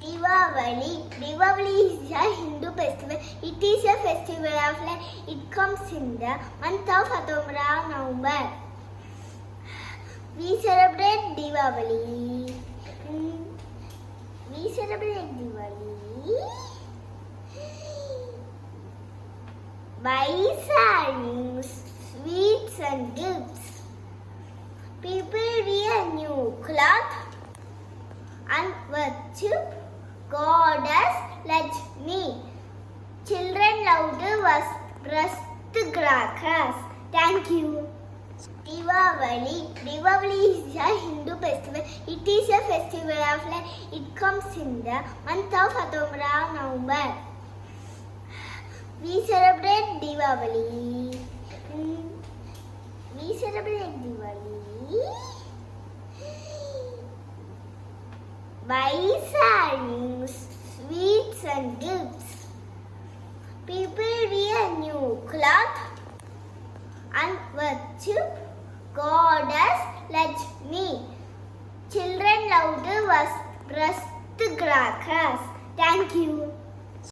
Diwali. Diwali is a Hindu festival. It is a festival of light. It comes in the month of October, November. We celebrate Diwali. We celebrate Diwali by selling sweets and gifts. People wear new cloth and worship Goddess Lakshmi. Children love to roast crackers. Thank you. Diwali. Diwali is a Hindu festival. It is a festival of light. It comes in the month of October, November. We celebrate Diwali. We celebrate Diwali by selling sweets and gifts. People wear new cloth and worship Goddess Lakshmi. Children love to roast crackers. Thank you.